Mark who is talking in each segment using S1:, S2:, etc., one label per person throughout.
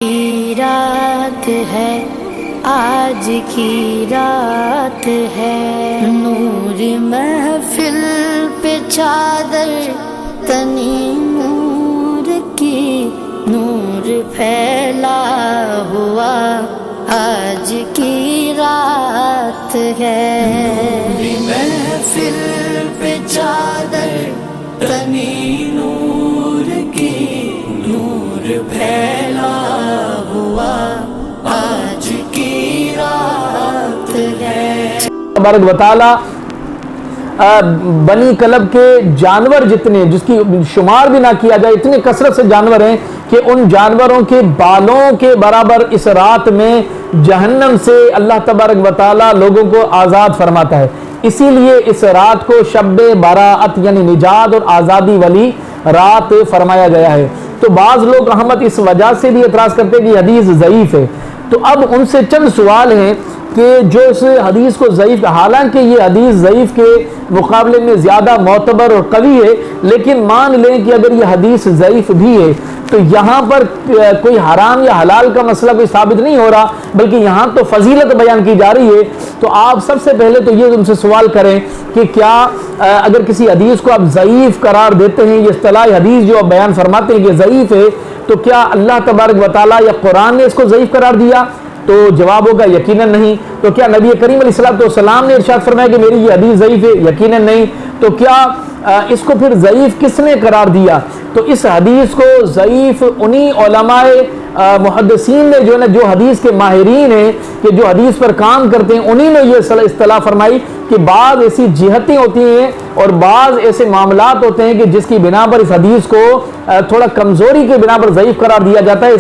S1: کی رات ہے، آج کی رات ہے، نور محفل پہ چادر تنی نور کی، نور پھیلا ہوا آج کی رات ہے، نور محفل پہ چادر تنی نور کی، نور پھیلا ہوا آج کی رات ہے۔
S2: تبارک و تعالی بنی کلب کے جانور جتنے، جس کی شمار بھی نہ کیا جائے، اتنے کثرت سے جانور ہیں کہ ان جانوروں کے بالوں کے برابر اس رات میں جہنم سے اللہ تبارک و تعالی لوگوں کو آزاد فرماتا ہے۔ اسی لیے اس رات کو شب براءت یعنی نجات اور آزادی والی رات فرمایا گیا ہے۔ تو بعض لوگ رحمت اس وجہ سے بھی اعتراض کرتے ہیں کہ حدیث ضعیف ہے، تو اب ان سے چند سوال ہیں کہ جو اس حدیث کو ضعیف، حالانکہ یہ حدیث ضعیف کے مقابلے میں زیادہ معتبر اور قوی ہے، لیکن مان لیں کہ اگر یہ حدیث ضعیف بھی ہے تو یہاں پر کوئی حرام یا حلال کا مسئلہ کوئی ثابت نہیں ہو رہا، بلکہ یہاں تو فضیلت بیان کی جا رہی ہے۔ تو آپ سب سے پہلے تو یہ ان سے سوال کریں کہ کیا اگر کسی حدیث کو آپ ضعیف قرار دیتے ہیں، یہ اصطلاح حدیث جو آپ بیان فرماتے ہیں کہ ضعیف ہے، تو کیا اللہ تبارک و تعالیٰ یا قرآن نے اس کو ضعیف قرار دیا؟ تو جواب ہوگا یقیناً نہیں۔ تو کیا نبی کریم علیہ السلام نے ارشاد فرمایا کہ میری یہ حدیث ضعیف ہے؟ یقیناً نہیں۔ تو کیا اس کو پھر ضعیف کس نے قرار دیا؟ تو اس حدیث کو ضعیف انہی علماء محدثین نے جو ہے نا، جو حدیث کے ماہرین ہیں، کہ جو حدیث پر کام کرتے ہیں، انہی نے یہ اصطلاح فرمائی کہ بعض ایسی جہتیں ہوتی ہیں اور بعض ایسے معاملات ہوتے ہیں کہ جس کی بنا پر اس حدیث کو تھوڑا کمزوری کے بنا پر ضعیف قرار دیا جاتا ہے۔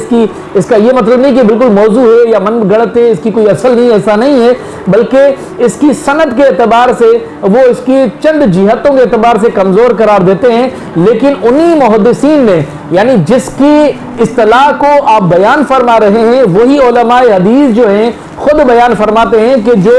S2: اس کا یہ مطلب نہیں کہ بالکل موضوع ہے یا من گڑت ہے، اس کی کوئی اصل نہیں، ایسا نہیں ہے، بلکہ اس کی سند کے اعتبار سے وہ اس کی چند جہتوں کے اعتبار سے کمزور قرار دیتے ہیں، لیکن انہی محدثین نے، یعنی جس کی اصطلاح کو آپ بیان فرما رہے ہیں، وہی علماء حدیث جو ہیں خود بیان فرماتے ہیں کہ جو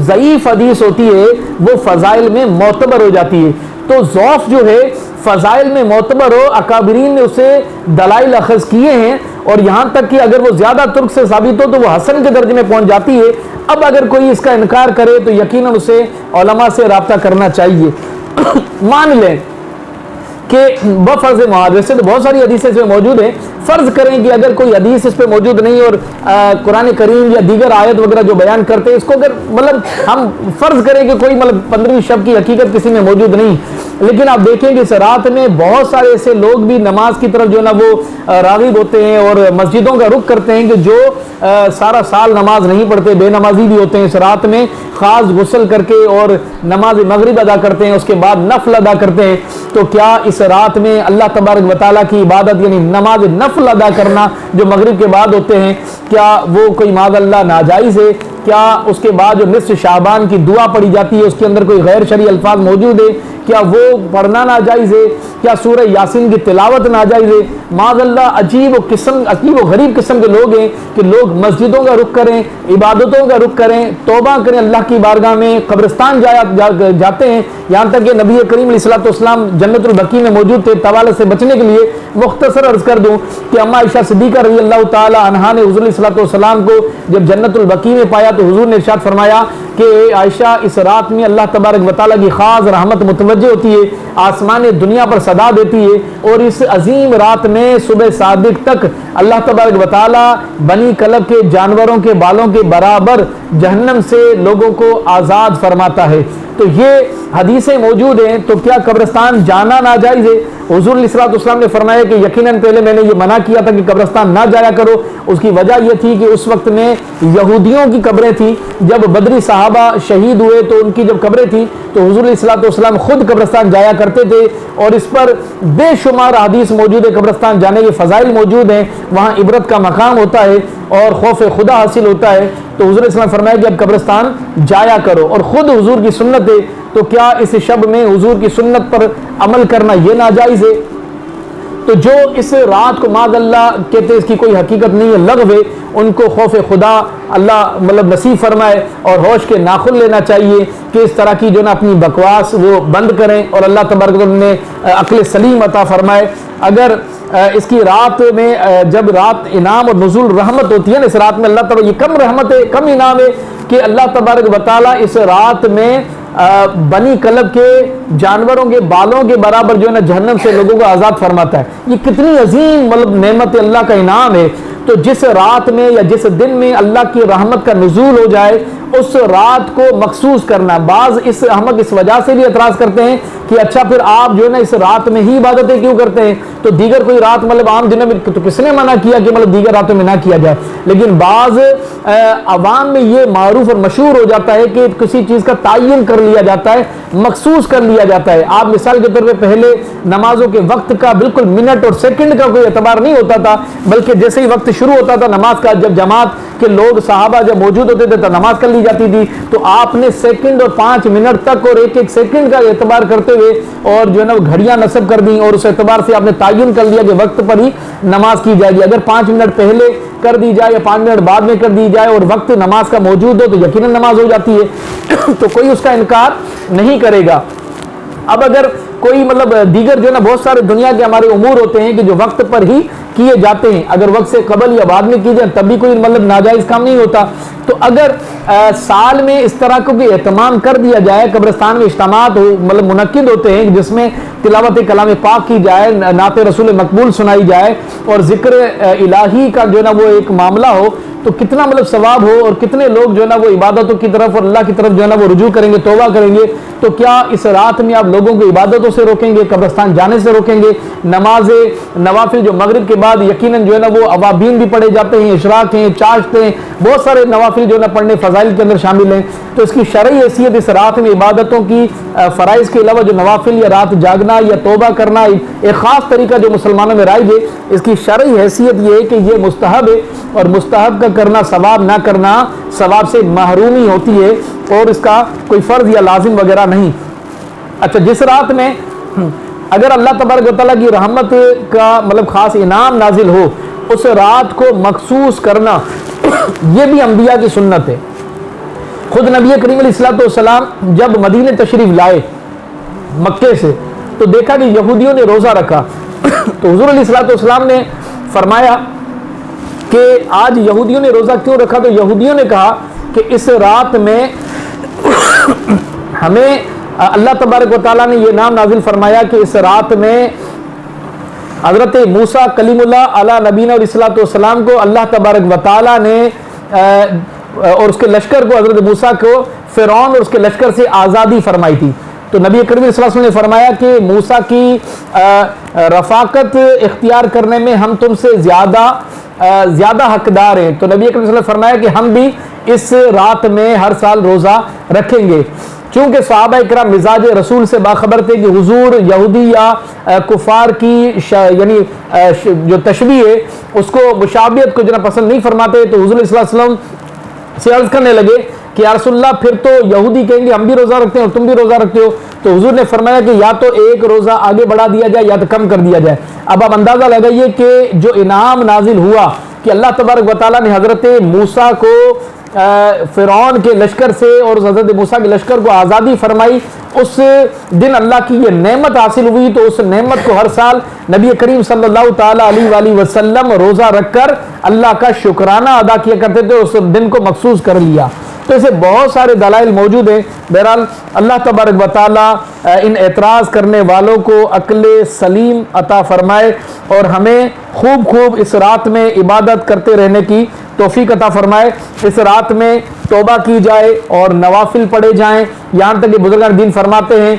S2: ضعیف حدیث ہوتی ہے وہ فضائل میں معتبر ہو جاتی ہے۔ تو ضعف جو ہے فضائل میں معتبر ہو، اکابرین نے اسے دلائل اخذ کیے ہیں، اور یہاں تک کہ اگر وہ زیادہ ترک سے ثابت ہو تو وہ حسن کے درجے میں پہنچ جاتی ہے۔ اب اگر کوئی اس کا انکار کرے تو یقیناً اسے علماء سے رابطہ کرنا چاہیے۔ مان لیں کہ بفرض معاد، ویسے تو بہت ساری حدیثیں اس میں موجود ہیں، فرض کریں کہ اگر کوئی حدیث اس پہ موجود نہیں اور قرآن کریم یا دیگر آیت وغیرہ جو بیان کرتے ہیں اس کو اگر مطلب ہم فرض کریں کہ کوئی مطلب 15ویں شب کی حقیقت کسی میں موجود نہیں، لیکن آپ دیکھیں کہ اس رات میں بہت سارے ایسے لوگ بھی نماز کی طرف جو ہے نا وہ راغب ہوتے ہیں اور مسجدوں کا رخ کرتے ہیں کہ جو سارا سال نماز نہیں پڑھتے، بے نمازی بھی ہوتے ہیں، اس رات میں خاص غسل کر کے اور نماز مغرب ادا کرتے ہیں، اس کے بعد نفل ادا کرتے ہیں۔ تو کیا اس رات میں اللہ تبارک و تعالیٰ کی عبادت یعنی نماز نفل ادا کرنا جو مغرب کے بعد ہوتے ہیں، کیا وہ کوئی معاذ اللہ ناجائز ہے؟ کیا اس کے بعد جو نصف شعبان کی دعا پڑھی جاتی ہے اس کے اندر کوئی غیر شرعی الفاظ موجود ہے؟ کیا وہ پڑھنا ناجائز ہے؟ کیا سورہ یاسین کی تلاوت ناجائز ہے؟ معاذ اللہ عجیب و غریب قسم کے لوگ ہیں کہ لوگ مسجدوں کا رخ کریں، عبادتوں کا رخ کریں، توبہ کریں اللہ کی بارگاہ میں، قبرستان جاتے ہیں، یہاں تک کہ نبی کریم علیہ السلام جنت البقیع میں موجود تھے طوالت سے بچنے کے لیے۔ مختصر عرض کر دوں کہ اما عائشہ صدیقہ رضی اللہ تعالی عنہا نے حضور علیہ السلام کو جب جنت البقیع میں پایا تو حضور نے ارشاد فرمایا کہ عائشہ اس رات میں اللہ تبارک و تعالیٰ کی خاص رحمت متوجہ ہوتی ہے، آسمان دنیا پر صدا دیتی ہے، اور اس عظیم رات میں صبح صادق تک اللہ تبارک و تعالیٰ بنی کلب کے جانوروں کے بالوں کے برابر جہنم سے لوگوں کو آزاد فرماتا ہے۔ تو یہ حدیثیں موجود ہیں، تو کیا قبرستان جانا ناجائز ہے؟ حضور علیہ السلام نے فرمایا کہ یقیناً پہلے میں نے یہ منع کیا تھا کہ قبرستان نہ جایا کرو، اس کی وجہ یہ تھی کہ اس وقت میں یہودیوں کی قبریں تھیں، جب بدری صحابہ شہید ہوئے تو ان کی جب قبریں تھیں تو حضور علیہ السلام خود قبرستان جایا کرتے تھے، اور اس پر بے شمار حدیث موجود ہے، قبرستان جانے کے فضائل موجود ہیں، وہاں عبرت کا مقام ہوتا ہے اور خوف خدا حاصل ہوتا ہے۔ تو حضور علیہ السلام فرمایا کہ اب قبرستان جایا کرو، اور خود حضور کی سنت ہے، تو کیا اس شب میں حضور کی سنت پر عمل کرنا یہ ناجائز ہے؟ تو جو اس رات کو معاذ اللہ کہتے ہیں اس کی کوئی حقیقت نہیں ہے، لغو ہے، ان کو خوف خدا اللہ مطلب نصیب فرمائے اور ہوش کے ناخن لینا چاہیے کہ اس طرح کی جو نا اپنی بکواس وہ بند کریں اور اللہ تبارک و تعالیٰ نے عقل سلیم عطا فرمائے۔ اگر اس کی رات میں جب رات انعام اور نزول رحمت ہوتی ہے نا، اس رات میں اللہ تعالیٰ یہ کم رحمت ہے، کم انعام ہے کہ اللہ تبارک و تعالیٰ اس رات میں بنی کلب کے جانوروں کے بالوں کے برابر جو ہے نا جہنم سے لوگوں کو آزاد فرماتا ہے۔ یہ کتنی عظیم مطلب نعمت اللہ کا انعام ہے۔ تو جس رات میں یا جس دن میں اللہ کی رحمت کا نزول ہو جائے اس رات کو مخصوص کرنا، بعض اس احمق اس وجہ سے بھی اعتراض کرتے ہیں کہ اچھا پھر آپ جو ہے نا اس رات میں ہی عبادتیں کیوں کرتے ہیں، تو دیگر کوئی رات مطلب عام دنوں میں تو کس نے منع کیا کہ مطلب دیگر راتوں میں نہ کیا جائے؟ لیکن بعض عوام میں یہ معروف اور مشہور ہو جاتا ہے کہ کسی چیز کا تعین کر لیا جاتا ہے، مخصوص کر لیا جاتا ہے۔ آپ مثال کے طور پہ پہلے نمازوں کے وقت کا بالکل منٹ اور سیکنڈ کا کوئی اعتبار نہیں ہوتا تھا، بلکہ جیسے ہی وقت شروع ہوتا تھا نماز کا، جب جماعت کے لوگ صحابہ جب موجود ہوتے تھے تو نماز کر لی جاتی تھی، تو آپ نے سیکنڈ اور 5 منٹ تک اور ایک ایک سیکنڈ کا اعتبار کرتے ہوئے اور جو ہے نا گھڑیاں نصب کر دیں اور اس اعتبار سے آپ نے تعین کر لیا کہ وقت پر ہی نماز کی جائے گی۔ اگر 5 منٹ پہلے کر دی جائے یا 5 منٹ بعد میں کر دی جائے اور وقت نماز کا موجود ہو تو یقیناً نماز ہو جاتی ہے، تو کوئی اس کا انکار نہیں کرے گا۔ اب اگر کوئی مطلب دیگر جو ہے نا بہت سارے دنیا کے ہمارے امور ہوتے ہیں کہ جو وقت پر ہی کیے جاتے ہیں، اگر وقت سے قبل یا بعد میں کی جائے تب بھی کوئی مطلب ناجائز کام نہیں ہوتا۔ تو اگر سال میں اس طرح کو بھی اہتمام کر دیا جائے، قبرستان میں اجتماعات مطلب منعقد ہوتے ہیں جس میں تلاوت کلام پاک کی جائے، نعت رسول مقبول سنائی جائے اور ذکر الہی کا جو ہے نا وہ ایک معاملہ ہو، تو کتنا مطلب ثواب ہو اور کتنے لوگ جو ہے نا وہ عبادتوں کی طرف اور اللہ کی طرف جو ہے نا وہ رجوع کریں گے، توبہ کریں گے۔ تو کیا اس رات میں آپ لوگوں کو عبادتوں سے روکیں گے، قبرستان جانے سے روکیں گے؟ نماز نوافل جو مغرب کے بعد یقیناً جو ہے نا وہ اوابین بھی پڑھے جاتے ہیں، اشراق ہیں، چاشت ہیں، بہت سارے نوافل جو ہے نا پڑھنے فضائل کے اندر شامل ہیں۔ تو اس کی شرعی حیثیت اس رات میں عبادتوں کی فرائض کے علاوہ جو نوافل یا رات جاگنا یا توبہ کرنا ایک خاص طریقہ جو مسلمانوں میں رائج ہے، اس کی شرعی حیثیت یہ ہے کہ یہ مستحب ہے اور مستحب کا کرنا ثواب نہ کرنا ثواب سے محرومی ہوتی ہے اور اس کا کوئی فرض یا لازم وغیرہ نہیں۔ اچھا، جس رات میں اگر اللہ تبارک و تعالیٰ کی رحمت کا مطلب خاص انعام نازل ہو، اس رات کو مخصوص کرنا یہ بھی انبیاء کی سنت ہے۔ خود نبی کریم علیہ السلام جب مدینہ تشریف لائے مکے سے تو دیکھا کہ یہودیوں نے روزہ رکھا، تو حضور علیہ السلام نے فرمایا کہ آج یہودیوں نے روزہ کیوں رکھا؟ تو یہودیوں نے کہا کہ اس رات میں ہمیں اللہ تبارک و تعالیٰ نے یہ نام نازل فرمایا کہ اس رات میں حضرت موسیٰ کلیم اللہ علیہ نبینا علیہ السلام کو اللہ تبارک و تعالیٰ نے اور اس کے لشکر کو، حضرت موسیٰ کو فرعون اور اس کے لشکر سے آزادی فرمائی تھی۔ تو نبی کریم صلی اللہ علیہ وسلم نے فرمایا کہ موسیٰ کی رفاقت اختیار کرنے میں ہم تم سے زیادہ حقدار ہیں۔ تو نبی کریم صلی اللہ علیہ وسلم نے فرمایا کہ ہم بھی اس رات میں ہر سال روزہ رکھیں گے۔ چونکہ صحابہ اکرام مزاج رسول سے باخبر تھے کہ حضور یہودی یا کفار کی یعنی جو تشبیہ ہے اس کو مشابہت کو جناب پسند نہیں فرماتے، تو حضور صلی اللہ علیہ وسلم سے عرض کرنے لگے کہ یا رسول اللہ پھر تو یہودی کہیں گے ہم بھی روزہ رکھتے ہیں اور تم بھی روزہ رکھتے ہو، تو حضور نے فرمایا کہ یا تو ایک روزہ آگے بڑھا دیا جائے یا تو کم کر دیا جائے۔ اب آپ اندازہ لگائیے کہ جو انعام نازل ہوا کہ اللہ تبارک و تعالیٰ نے حضرت موسیٰ کو فرعون کے لشکر سے اور حضرت موسیٰ کے لشکر کو آزادی فرمائی، اس دن اللہ کی یہ نعمت حاصل ہوئی، تو اس نعمت کو ہر سال نبی کریم صلی اللہ تعالیٰ علیہ وآلہ وسلم روزہ رکھ کر اللہ کا شکرانہ ادا کیا کرتے تھے، اس دن کو مخصوص کر لیا۔ تو اسے بہت سارے دلائل موجود ہیں۔ بہرحال اللہ تبارک و تعالیٰ ان اعتراض کرنے والوں کو عقل سلیم عطا فرمائے اور ہمیں خوب اس رات میں عبادت کرتے رہنے کی توفیق عطا فرمائے۔ اس رات میں توبہ کی جائے اور نوافل پڑھے جائیں، یہاں تک کہ بزرگان دین فرماتے ہیں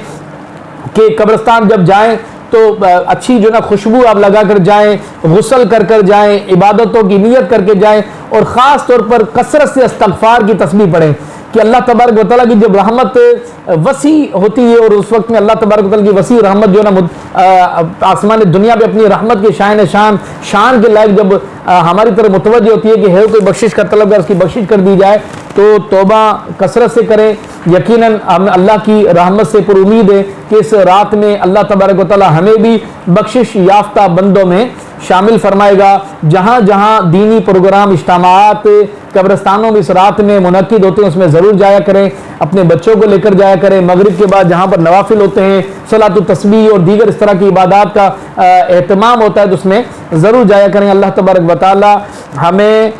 S2: کہ قبرستان جب جائیں تو اچھی جو نا خوشبو آپ لگا کر جائیں، غسل کر جائیں، عبادتوں کی نیت کر کے جائیں اور خاص طور پر کثرت سے استغفار کی تسبیح پڑھیں، کہ اللہ تبارک و تعالیٰ کی جب رحمت وسیع ہوتی ہے اور اس وقت میں اللہ تبارک و تعالیٰ کی وسیع رحمت جو ہے نا آسمان دنیا پہ اپنی رحمت کے شان کے لائق جب ہماری طرف متوجہ ہوتی ہے کہ ہے کوئی بخشش کا طلب ہے اس کی بخشش کر دی جائے تو توبہ کثرت سے کریں. یقیناً ہم اللہ کی رحمت سے پر امید ہے کہ اس رات میں اللہ تبارک و تعالیٰ ہمیں بھی بخشش یافتہ بندوں میں شامل فرمائے گا. جہاں جہاں دینی پروگرام اجتماعات قبرستانوں میں اس رات میں منعقد ہوتے ہیں اس میں ضرور جایا کریں, اپنے بچوں کو لے کر جایا کریں. مغرب کے بعد جہاں پر نوافل ہوتے ہیں, صلاۃ التسبیح اور دیگر اس طرح کی عبادات کا اہتمام ہوتا ہے تو اس میں ضرور جایا کریں. اللہ تبارک و تعالی ہمیں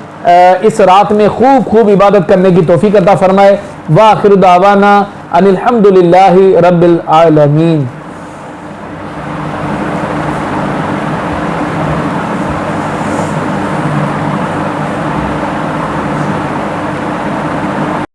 S2: اس رات میں خوب عبادت کرنے کی توفیق عطا فرمائے. وآخر دعوانا ان الحمد للہ رب العالمین.